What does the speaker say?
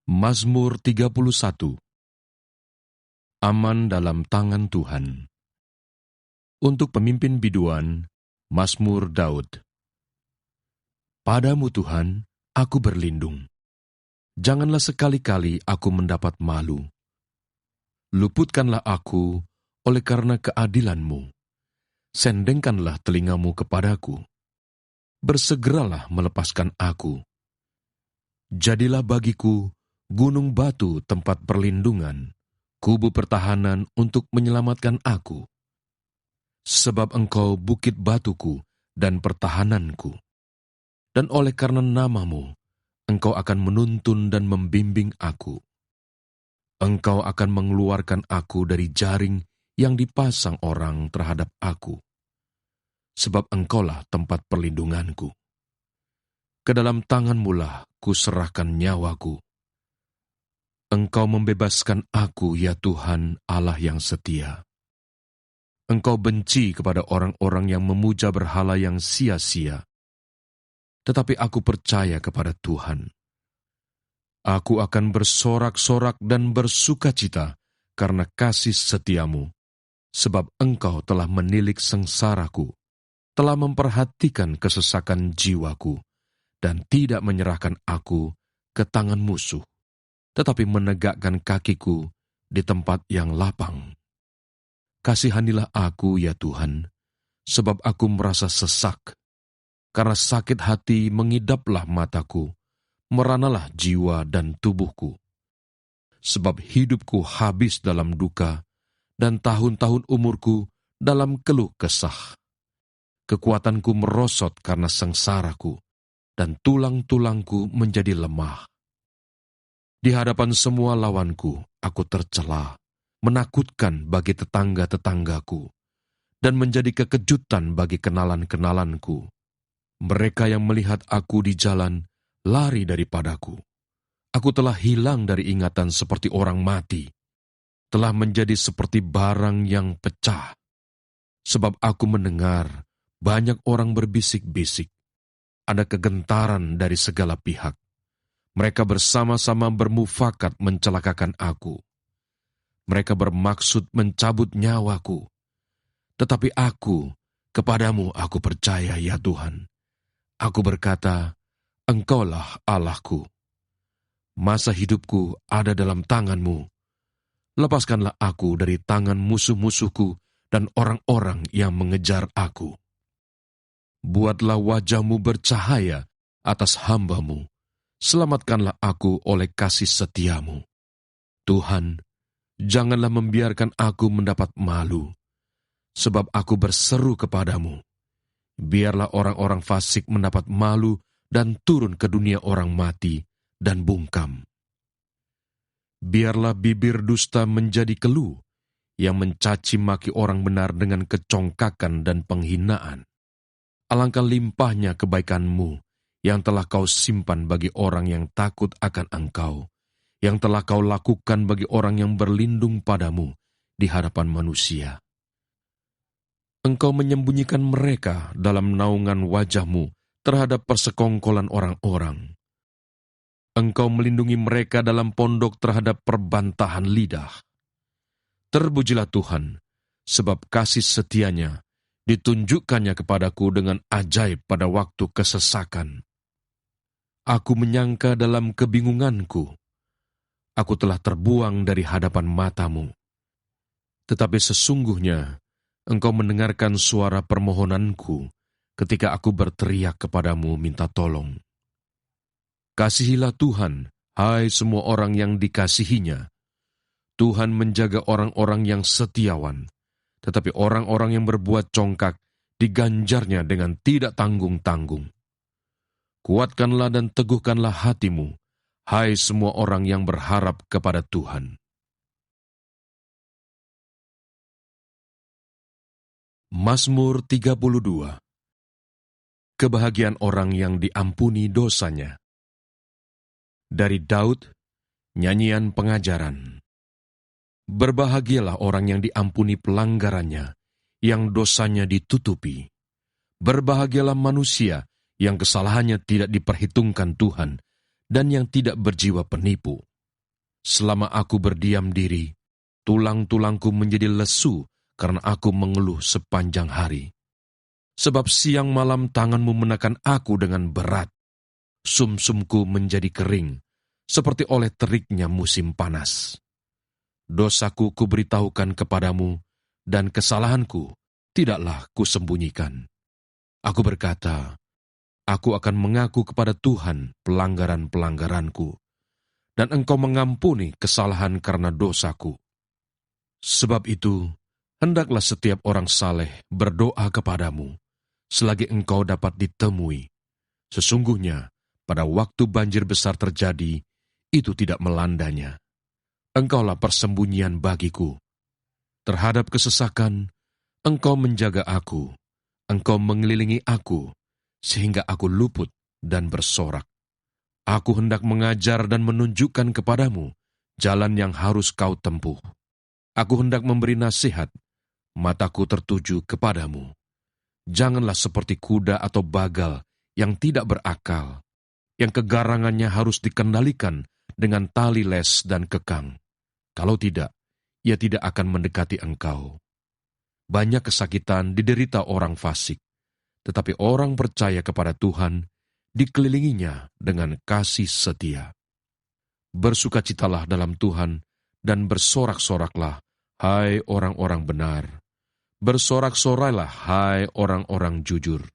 Mazmur 31. Aman dalam tangan Tuhan. Untuk pemimpin biduan, Mazmur Daud. Padamu Tuhan, aku berlindung. Janganlah sekali-kali aku mendapat malu. Luputkanlah aku oleh karena keadilan-Mu. Sendengkanlah telingamu kepadaku. Bersegeralah melepaskan aku. Jadilah bagiku gunung batu tempat perlindungan, kubu pertahanan untuk menyelamatkan aku. Sebab Engkau bukit batuku dan pertahananku. Dan oleh karena nama-Mu, Engkau akan menuntun dan membimbing aku. Engkau akan mengeluarkan aku dari jaring yang dipasang orang terhadap aku. Sebab Engkaulah tempat perlindunganku. Ke dalam tangan-Mu-lah kuserahkan nyawaku. Engkau membebaskan aku, ya Tuhan Allah yang setia. Engkau benci kepada orang-orang yang memuja berhala yang sia-sia. Tetapi aku percaya kepada Tuhan. Aku akan bersorak-sorak dan bersukacita karena kasih setiamu, sebab Engkau telah menilik sengsaraku, telah memperhatikan kesesakan jiwaku, dan tidak menyerahkan aku ke tangan musuh, tetapi menegakkan kakiku di tempat yang lapang. Kasihanilah aku, ya Tuhan, sebab aku merasa sesak. Karena sakit hati mengidaplah mataku, meranalah jiwa dan tubuhku. Sebab hidupku habis dalam duka, dan tahun-tahun umurku dalam keluh kesah. Kekuatanku merosot karena sengsaraku, dan tulang-tulangku menjadi lemah. Di hadapan semua lawanku, aku tercela, menakutkan bagi tetangga-tetanggaku, dan menjadi kekejutan bagi kenalan-kenalanku. Mereka yang melihat aku di jalan, lari daripadaku. Aku telah hilang dari ingatan seperti orang mati, telah menjadi seperti barang yang pecah. Sebab aku mendengar banyak orang berbisik-bisik, ada kegentaran dari segala pihak. Mereka bersama-sama bermufakat mencelakakan aku. Mereka bermaksud mencabut nyawaku. Tetapi aku, kepadamu aku percaya, ya Tuhan. Aku berkata, Engkaulah Allahku. Masa hidupku ada dalam tangan-Mu. Lepaskanlah aku dari tangan musuh-musuhku dan orang-orang yang mengejar aku. Buatlah wajah-Mu bercahaya atas hamba-Mu. Selamatkanlah aku oleh kasih setia-Mu. Tuhan, janganlah membiarkan aku mendapat malu, sebab aku berseru kepadamu. Biarlah orang-orang fasik mendapat malu dan turun ke dunia orang mati dan bungkam. Biarlah bibir dusta menjadi keluh, yang mencaci maki orang benar dengan kecongkakan dan penghinaan. Alangkah limpahnya kebaikan-Mu yang telah Kau simpan bagi orang yang takut akan Engkau, yang telah Kau lakukan bagi orang yang berlindung padamu di hadapan manusia. Engkau menyembunyikan mereka dalam naungan wajah-Mu terhadap persekongkolan orang-orang. Engkau melindungi mereka dalam pondok terhadap perbantahan lidah. Terpujilah Tuhan, sebab kasih setianya ditunjukkannya kepadaku dengan ajaib pada waktu kesesakan. Aku menyangka dalam kebingunganku, aku telah terbuang dari hadapan mata-Mu. Tetapi sesungguhnya, Engkau mendengarkan suara permohonanku ketika aku berteriak kepadamu minta tolong. Kasihilah Tuhan, hai semua orang yang dikasihinya. Tuhan menjaga orang-orang yang setiawan, tetapi orang-orang yang berbuat congkak diganjarnya dengan tidak tanggung-tanggung. Kuatkanlah dan teguhkanlah hatimu, hai semua orang yang berharap kepada Tuhan. Mazmur 32. Kebahagiaan orang yang diampuni dosanya. Dari Daud, nyanyian pengajaran. Berbahagialah orang yang diampuni pelanggarannya, yang dosanya ditutupi. Berbahagialah manusia yang kesalahannya tidak diperhitungkan Tuhan, dan yang tidak berjiwa penipu. Selama aku berdiam diri, tulang-tulangku menjadi lesu karena aku mengeluh sepanjang hari. Sebab siang malam tanganmu menekan aku dengan berat. Sumsumku menjadi kering, seperti oleh teriknya musim panas. Dosaku kuberitahukan kepadamu, dan kesalahanku tidaklah kusembunyikan. Aku berkata, aku akan mengaku kepada Tuhan pelanggaran-pelanggaranku, dan Engkau mengampuni kesalahan karena dosaku. Sebab itu, hendaklah setiap orang saleh berdoa kepadamu, selagi engkau dapat ditemui. Sesungguhnya, pada waktu banjir besar terjadi, itu tidak melandanya. Engkaulah persembunyian bagiku. Terhadap kesesakan, Engkau menjaga aku. Engkau mengelilingi aku, sehingga aku luput dan bersorak. Aku hendak mengajar dan menunjukkan kepadamu jalan yang harus kau tempuh. Aku hendak memberi nasihat, mataku tertuju kepadamu. Janganlah seperti kuda atau bagal yang tidak berakal, yang kegarangannya harus dikendalikan dengan tali les dan kekang. Kalau tidak, ia tidak akan mendekati engkau. Banyak kesakitan diderita orang fasik, tetapi orang percaya kepada Tuhan dikelilinginya dengan kasih setia. Bersukacitalah dalam Tuhan dan bersorak-soraklah, hai orang-orang benar. Bersorak-sorailah, hai orang-orang jujur.